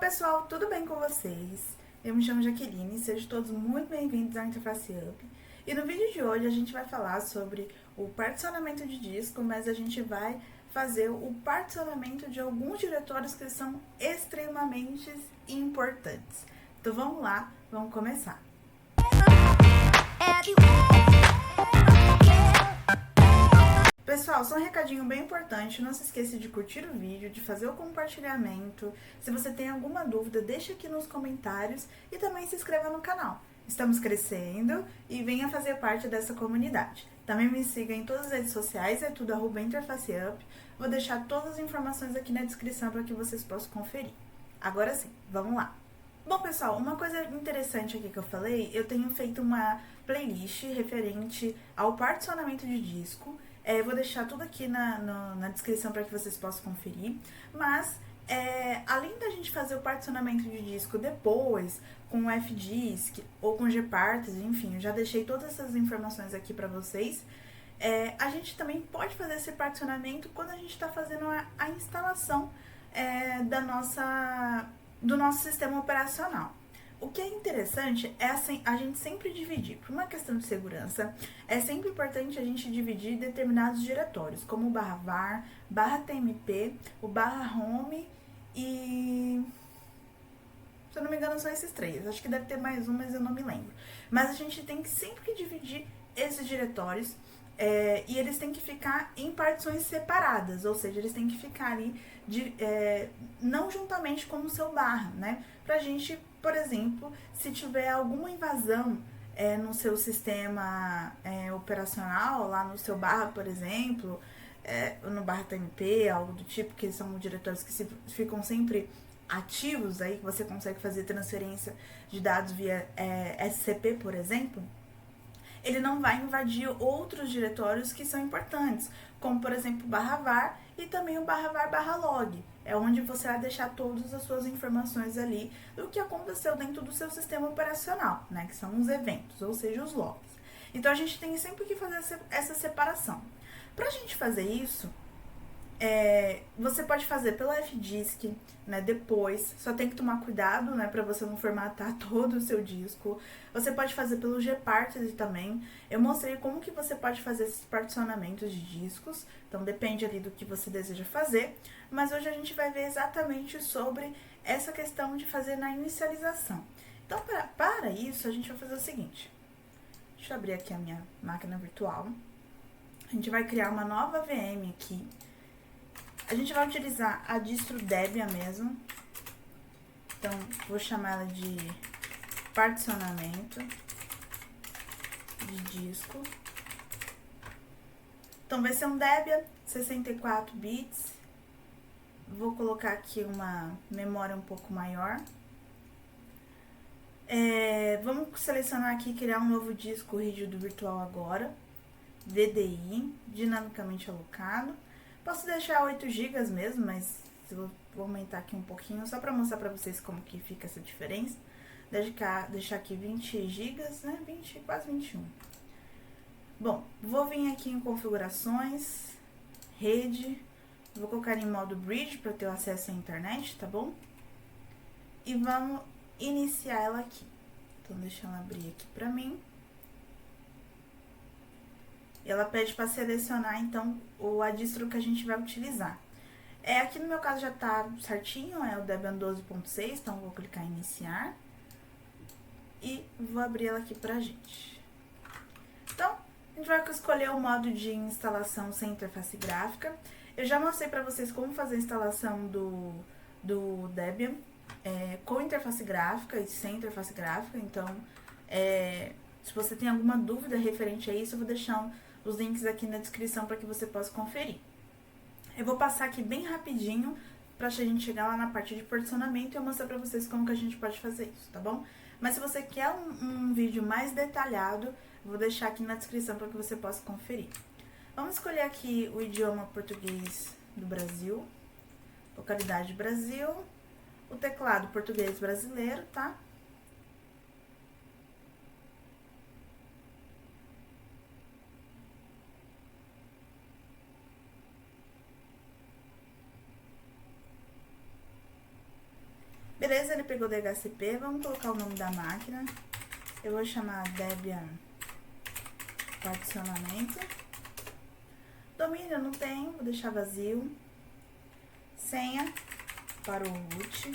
pessoal, tudo bem com vocês? Eu me chamo Jaqueline, sejam todos muito bem-vindos à Interface Up. E no vídeo de hoje a gente vai falar sobre o particionamento de disco, mas a gente vai fazer o particionamento de alguns diretórios que são extremamente importantes. Então vamos lá, vamos começar. Pessoal, só um recadinho bem importante, não se esqueça de curtir o vídeo, de fazer o compartilhamento. Se você tem alguma dúvida, deixa aqui nos comentários e também se inscreva no canal. Estamos crescendo e venha fazer parte dessa comunidade. Também me siga em todas as redes sociais, é tudo @interfaceup. Vou deixar todas as informações aqui na descrição para que vocês possam conferir. Agora sim, vamos lá. Bom, pessoal, uma coisa interessante aqui que eu falei, eu tenho feito uma playlist referente ao particionamento de disco. Vou deixar tudo aqui na descrição para que vocês possam conferir. Mas, além da gente fazer o particionamento de disco depois, com o F-Disk ou com Gparted, enfim, eu já deixei todas essas informações aqui para vocês. A gente também pode fazer esse particionamento quando a gente está fazendo a instalação do nosso sistema operacional. O que é interessante é a gente sempre dividir. Por uma questão de segurança, é sempre importante a gente dividir determinados diretórios, como o /var, /tmp, o /home e... se eu não me engano, são esses três. Acho que deve ter mais um, mas eu não me lembro. Mas a gente tem que sempre dividir esses diretórios e eles têm que ficar em partições separadas, ou seja, eles têm que ficar ali não juntamente com o seu barra, né? Pra gente, por exemplo, se tiver alguma invasão no seu sistema operacional, lá no seu barra, por exemplo, no barra TMP, algo do tipo, que são diretórios que ficam sempre ativos, aí que você consegue fazer transferência de dados via SCP, por exemplo, ele não vai invadir outros diretórios que são importantes, como por exemplo o /var e também o /var/log. É onde você vai deixar todas as suas informações ali do que aconteceu dentro do seu sistema operacional, né? Que são os eventos, ou seja, os logs. Então a gente tem sempre que fazer essa separação. Para a gente fazer isso, você pode fazer pelo F-Disk, né, depois, só tem que tomar cuidado, né, para você não formatar todo o seu disco. Você pode fazer pelo Gparted também. Eu mostrei como que você pode fazer esses particionamentos de discos, então depende ali do que você deseja fazer, mas hoje a gente vai ver exatamente sobre essa questão de fazer na inicialização. Então, para isso, a gente vai fazer o seguinte. Deixa eu abrir aqui a minha máquina virtual. A gente vai criar uma nova VM aqui. A gente vai utilizar a distro Debian mesmo. Então, vou chamar ela de particionamento de disco. Então, vai ser um Debian 64 bits. Vou colocar aqui uma memória um pouco maior. Vamos selecionar aqui, criar um novo disco rígido virtual agora. VDI, dinamicamente alocado. Posso deixar 8 GB mesmo, mas vou aumentar aqui um pouquinho, só para mostrar para vocês como que fica essa diferença. Deixar aqui 20 GB, né? 20, quase 21. Bom, vou vir aqui em configurações, rede, vou colocar em modo bridge para ter acesso à internet, tá bom? E vamos iniciar ela aqui. Então, deixa ela abrir aqui para mim. Ela pede para selecionar, então, a distro que a gente vai utilizar. Aqui no meu caso já tá certinho, é o Debian 12.6, então vou clicar em iniciar. E vou abrir ela aqui pra gente. Então, a gente vai escolher o modo de instalação sem interface gráfica. Eu já mostrei para vocês como fazer a instalação do Debian com interface gráfica e sem interface gráfica. Então, se você tem alguma dúvida referente a isso, eu vou deixar os links aqui na descrição para que você possa conferir. Eu vou passar aqui bem rapidinho para a gente chegar lá na parte de particionamento e eu mostrar para vocês como que a gente pode fazer isso, tá bom? Mas se você quer um vídeo mais detalhado, eu vou deixar aqui na descrição para que você possa conferir. Vamos escolher aqui o idioma português do Brasil, localidade Brasil, o teclado português brasileiro, tá? Beleza, ele pegou DHCP, vamos colocar o nome da máquina. Eu vou chamar Debian particionamento. Domínio não tem, vou deixar vazio. Senha para o root.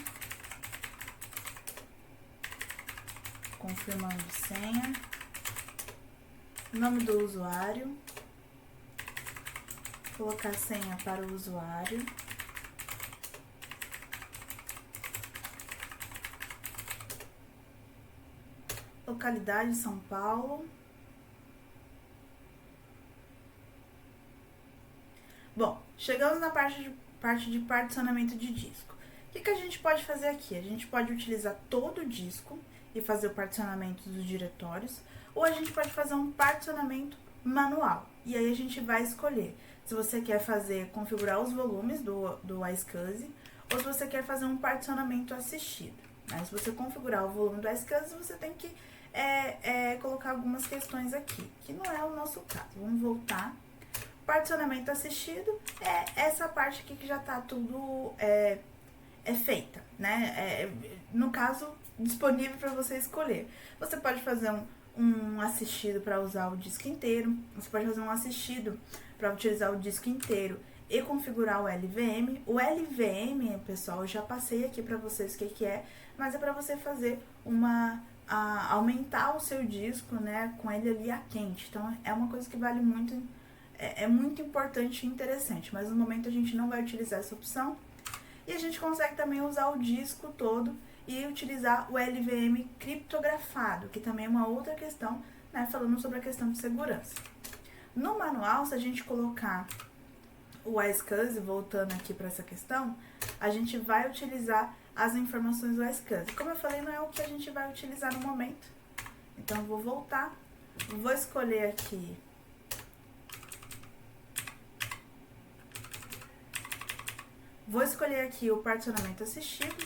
Confirmando senha. Nome do usuário. Colocar senha para o usuário. Localidade São Paulo. Bom, chegamos na parte de particionamento de disco. O que a gente pode fazer aqui? A gente pode utilizar todo o disco e fazer o particionamento dos diretórios, ou a gente pode fazer um particionamento manual. E aí a gente vai escolher se você quer configurar os volumes do iSCSI, ou se você quer fazer um particionamento assistido. Né? Se você configurar o volume do iSCSI, você tem que colocar algumas questões aqui, que não é o nosso caso. Vamos voltar. Particionamento assistido é essa parte aqui que já tá tudo feita, né? No caso, disponível para você escolher. Você pode fazer um assistido para usar o disco inteiro, você pode fazer um assistido para utilizar o disco inteiro e configurar o LVM. O LVM, pessoal, eu já passei aqui para vocês o que é, mas é para você fazer aumentar o seu disco, né, com ele ali a quente. Então, é uma coisa que vale muito, é muito importante e interessante, mas no momento a gente não vai utilizar essa opção. E a gente consegue também usar o disco todo e utilizar o LVM criptografado, que também é uma outra questão, né, falando sobre a questão de segurança. No manual, se a gente colocar o iSCSI, voltando aqui para essa questão, a gente vai utilizar as informações do iSCSI. Como eu falei, não é o que a gente vai utilizar no momento. Então, eu vou voltar, vou escolher aqui o particionamento assistido.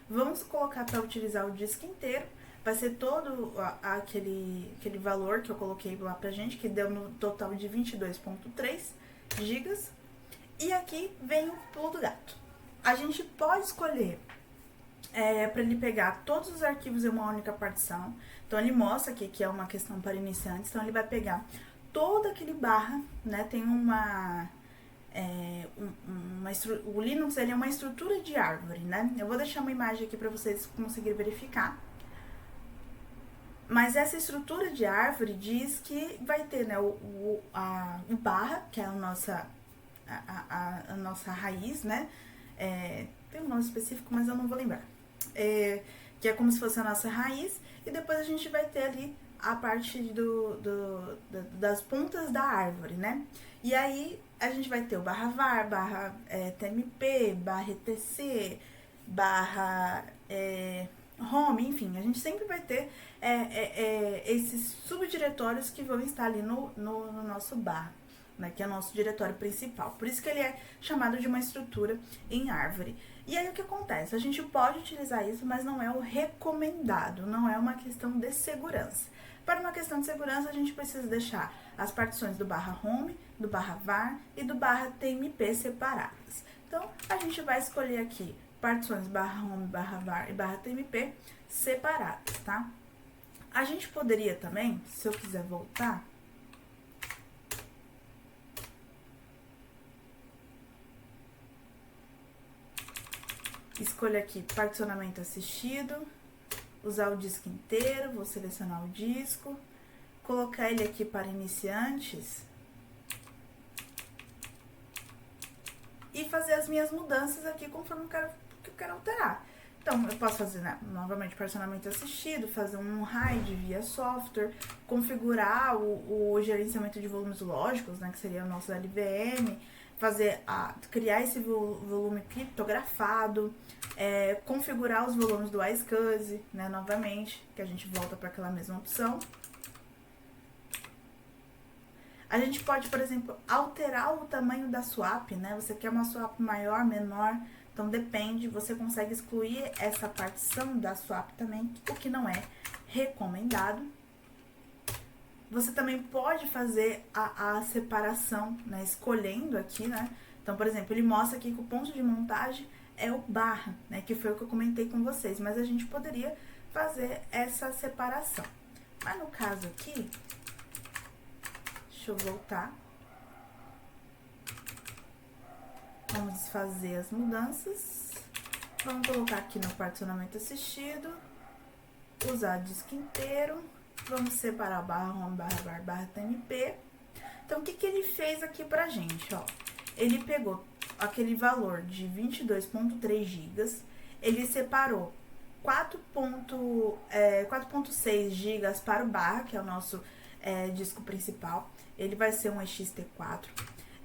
Vamos colocar para utilizar o disco inteiro. Vai ser todo aquele valor que eu coloquei lá pra gente, que deu no total de 22,3 GB. E aqui vem o pulo do gato. A gente pode escolher para ele pegar todos os arquivos em uma única partição. Então, ele mostra aqui que é uma questão para iniciantes. Então, ele vai pegar todo aquele barra, né? Tem o Linux, ele é uma estrutura de árvore, né? Eu vou deixar uma imagem aqui para vocês conseguirem verificar. Mas essa estrutura de árvore diz que vai ter, né, o barra, que é a nossa raiz, né? Tem um nome específico, mas eu não vou lembrar. Que é como se fosse a nossa raiz, e depois a gente vai ter ali a parte das pontas da árvore, né? E aí a gente vai ter o barra var, barra tmp, barra etc, barra home, enfim, a gente sempre vai ter esses subdiretórios que vão estar ali no nosso barra, né, que é o nosso diretório principal. Por isso que ele é chamado de uma estrutura em árvore. E aí o que acontece? A gente pode utilizar isso, mas não é o recomendado, não é uma questão de segurança. Para uma questão de segurança, a gente precisa deixar as partições do barra home, do barra var e do barra tmp separadas. Então, a gente vai escolher aqui partições barra home, barra var e barra tmp separadas, tá? A gente poderia também, se eu quiser voltar, escolho aqui particionamento assistido, usar o disco inteiro, vou selecionar o disco, colocar ele aqui para iniciantes e fazer as minhas mudanças aqui conforme eu quero alterar. Então, eu posso fazer, né, novamente, particionamento assistido, fazer um RAID via software, configurar o gerenciamento de volumes lógicos, né, que seria o nosso LVM, criar esse volume criptografado, configurar os volumes do iSCSI, né, novamente, que a gente volta para aquela mesma opção. A gente pode, por exemplo, alterar o tamanho da swap, né? Você quer uma swap maior, menor, então depende, você consegue excluir essa partição da swap também, o que não é recomendado. Você também pode fazer a separação, né? Escolhendo aqui, né? Então, por exemplo, ele mostra aqui que o ponto de montagem é o barra, né, que foi o que eu comentei com vocês, mas a gente poderia fazer essa separação. Mas no caso aqui, deixa eu voltar. Vamos fazer as mudanças. Vamos colocar aqui no particionamento assistido, usar disco inteiro. Vamos separar barra home, barra bar, barra tmp. Então, o que que ele fez aqui pra gente, ó? Ele pegou aquele valor de 22.3 GB, ele separou 4.6 GB para o barra, que é o nosso disco principal. Ele vai ser um ext4.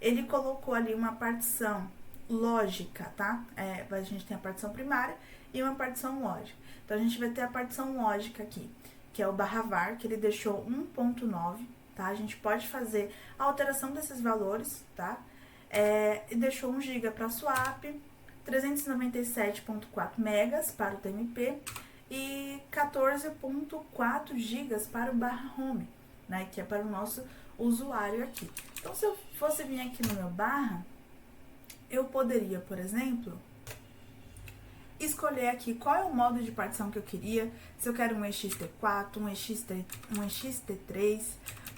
Ele colocou ali uma partição lógica, tá? A gente tem a partição primária e uma partição lógica. Então, a gente vai ter a partição lógica aqui, que é o barra var, que ele deixou 1.9, tá? A gente pode fazer a alteração desses valores, tá? E deixou 1 GB para swap, 397.4 megas para o TMP e 14.4 GB para o barra home, né? Que é para o nosso usuário aqui. Então, se eu fosse vir aqui no meu barra, eu poderia, por exemplo, escolher aqui qual é o modo de partição que eu queria, se eu quero um ext4, um ext3,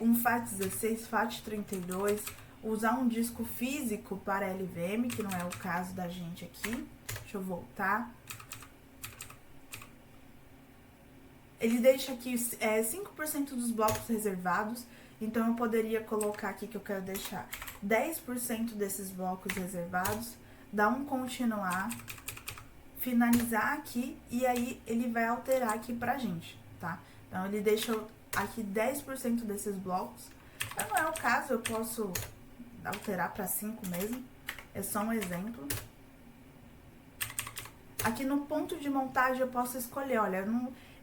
um FAT16, FAT32, usar um disco físico para LVM, que não é o caso da gente aqui. Deixa eu voltar. Ele deixa aqui 5% dos blocos reservados, então eu poderia colocar aqui que eu quero deixar 10% desses blocos reservados, dar um continuar, finalizar aqui, e aí ele vai alterar aqui pra gente, tá? Então, ele deixa aqui 10% desses blocos. Mas não é o caso, eu posso alterar pra 5 mesmo, é só um exemplo. Aqui no ponto de montagem eu posso escolher, olha,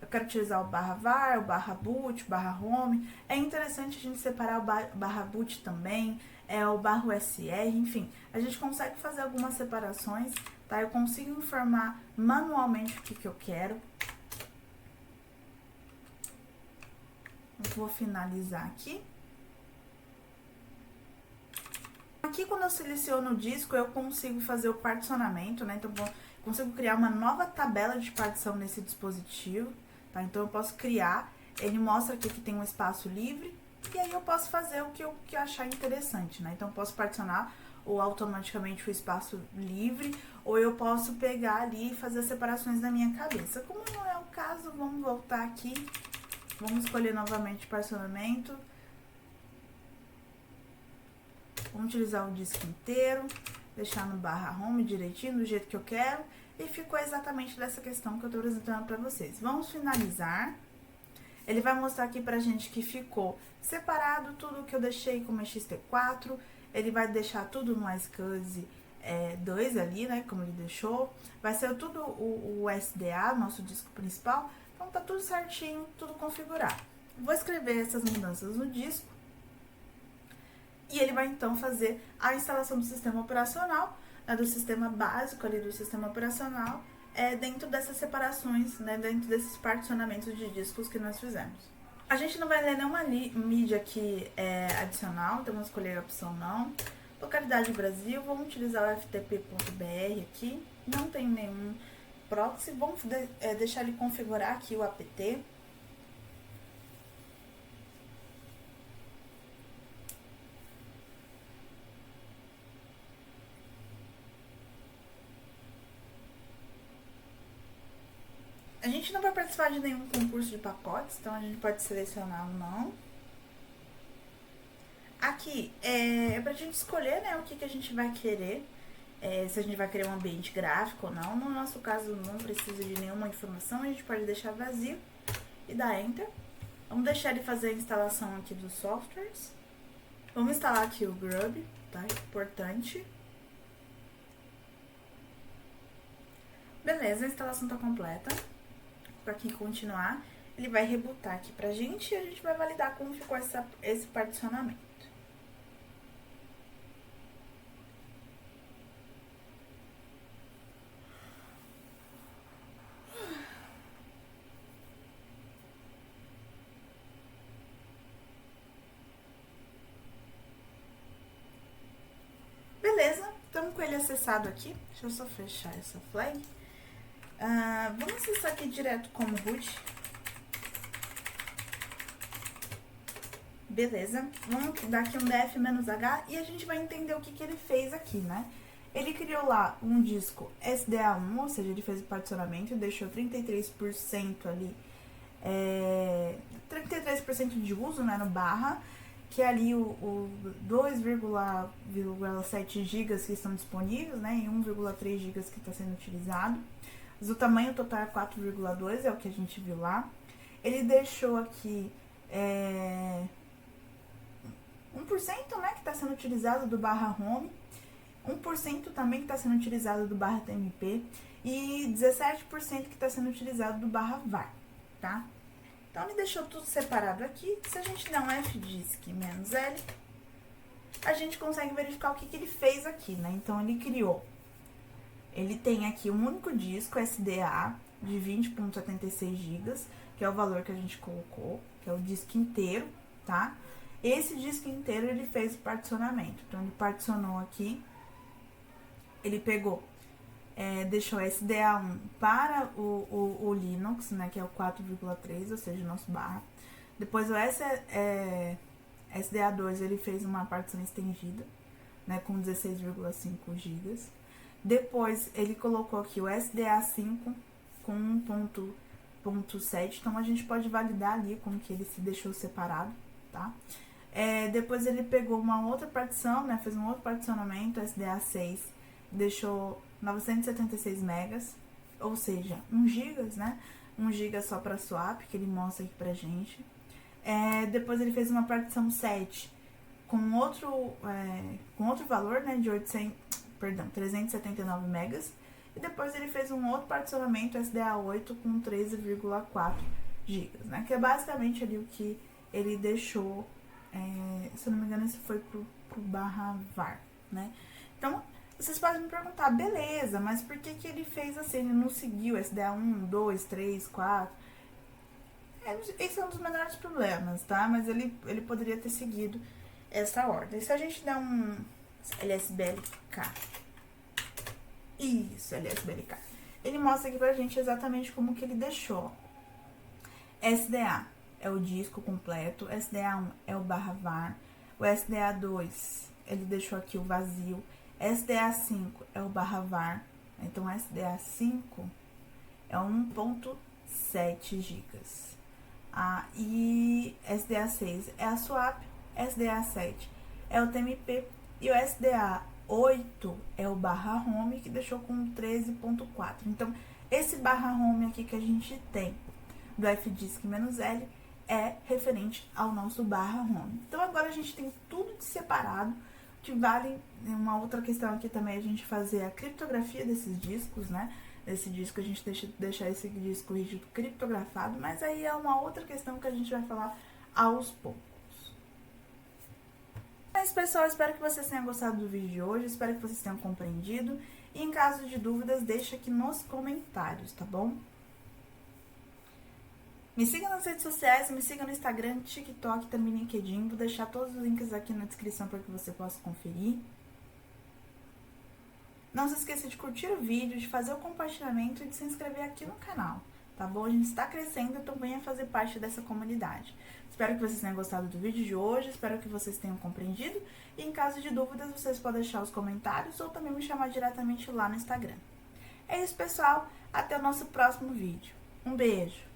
eu quero utilizar o barra var, o barra boot, o barra home. É interessante a gente separar o barra boot também, o barra USR, enfim. A gente consegue fazer algumas separações, tá? Eu consigo informar manualmente o que eu quero. Eu vou finalizar aqui. Aqui, quando eu seleciono o disco, eu consigo fazer o particionamento, né? Então, eu consigo criar uma nova tabela de partição nesse dispositivo, tá? Então, eu posso criar, ele mostra aqui que tem um espaço livre, e aí eu posso fazer o que eu achar interessante, né? Então, eu posso particionar ou automaticamente o espaço livre, ou eu posso pegar ali e fazer as separações na minha cabeça. Como não é o caso, vamos voltar aqui, vamos escolher novamente o particionamento. Vamos utilizar o disco inteiro, deixar no barra home direitinho, do jeito que eu quero. E ficou exatamente dessa questão que eu tô apresentando pra vocês. Vamos finalizar. Ele vai mostrar aqui pra gente que ficou separado tudo que eu deixei como ext4. Ele vai deixar tudo no iSCSI 2 ali, né, como ele deixou. Vai ser tudo o SDA, nosso disco principal. Então, tá tudo certinho, tudo configurado. Vou escrever essas mudanças no disco. E ele vai, então, fazer a instalação do sistema operacional, né, do sistema básico ali do sistema operacional, dentro dessas separações, né, dentro desses particionamentos de discos que nós fizemos. A gente não vai ler nenhuma mídia aqui adicional, então vamos escolher a opção não. Localidade Brasil, vamos utilizar o ftp.br aqui, não tem nenhum proxy, vamos deixar ele configurar aqui o apt. A gente não vai participar de nenhum concurso de pacotes, então a gente pode selecionar o não. Aqui é pra gente escolher, né, o que a gente vai querer, se a gente vai querer um ambiente gráfico ou não. No nosso caso, não precisa de nenhuma informação, a gente pode deixar vazio e dar Enter. Vamos deixar ele fazer a instalação aqui dos softwares. Vamos instalar aqui o Grub, tá? Importante. Beleza, a instalação tá completa. Vou aqui em continuar. Ele vai rebootar aqui pra gente e a gente vai validar como ficou esse particionamento. Beleza, estamos com ele ele acessado aqui. Deixa eu só fechar essa flag. Vamos acessar aqui direto como root. Beleza, vamos dar aqui um df-h e a gente vai entender o que ele fez aqui, né? Ele criou lá um disco SDA1, ou seja, ele fez o particionamento, deixou 33% ali, 33% de uso, né, no barra, que é ali o 2,7 GB que estão disponíveis, né, e 1,3 GB que está sendo utilizado. Mas o tamanho total é 4,2, é o que a gente viu lá. Ele deixou aqui 1%, né, que está sendo utilizado do barra home, 1% também que está sendo utilizado do barra TMP e 17% que está sendo utilizado do barra var, tá? Então, ele deixou tudo separado aqui. Se a gente der um fdisk-l, a gente consegue verificar o que ele fez aqui, né? Então, ele tem aqui um único disco SDA de 20,76 GB, que é o valor que a gente colocou, que é o disco inteiro, tá? Esse disco inteiro ele fez o particionamento. Então, ele particionou aqui, ele pegou, deixou SDA1 para o Linux, né, que é o 4,3, ou seja, o nosso barra. Depois o SDA2 ele fez uma partição estendida, né, com 16,5 GB. Depois ele colocou aqui o SDA5 com 1.7, então a gente pode validar ali como que ele se deixou separado, tá? Depois ele pegou uma outra partição, né, fez um outro particionamento, SDA6, deixou 976 megas, ou seja, 1 GB, né, 1 GB só para swap, que ele mostra aqui pra gente. Depois ele fez uma partição 7 com outro valor, né, de 379 megas. E depois ele fez um outro particionamento SDA8 com 13,4 GB, né, que é basicamente ali o que ele deixou, se eu não me engano, esse foi pro barra var, né. Então, vocês podem me perguntar, beleza, mas por que ele fez assim, ele não seguiu SDA1, 2, 3, 4? Esse é um dos menores problemas, tá? Mas ele poderia ter seguido essa ordem. Se a gente der um LSBLK, isso, LSBLK, ele mostra aqui pra gente exatamente como que ele deixou. SDA é o disco completo, SDA1 é o barra var, o SDA2 ele deixou aqui o vazio, SDA5 é o barra var, então SDA5 é 1.7 GB. E SDA6 é a swap, SDA7 é o TMP e o SDA8 é o barra home, que deixou com 13.4. Então, esse barra home aqui que a gente tem do fdisk-l é referente ao nosso barra home. Então, agora a gente tem tudo separado, que vale uma outra questão aqui também, a gente fazer a criptografia desses discos, né? Desse disco, a gente deixar esse disco rígido criptografado, mas aí é uma outra questão que a gente vai falar aos poucos. Mas, pessoal, espero que vocês tenham gostado do vídeo de hoje, espero que vocês tenham compreendido. E em caso de dúvidas, deixa aqui nos comentários, tá bom? Me siga nas redes sociais, me siga no Instagram, TikTok, também no LinkedIn. Vou deixar todos os links aqui na descrição para que você possa conferir. Não se esqueça de curtir o vídeo, de fazer o compartilhamento e de se inscrever aqui no canal, tá bom? A gente está crescendo, então venha fazer parte dessa comunidade. Espero que vocês tenham gostado do vídeo de hoje, espero que vocês tenham compreendido. E em caso de dúvidas, vocês podem deixar os comentários ou também me chamar diretamente lá no Instagram. É isso, pessoal. Até o nosso próximo vídeo. Um beijo!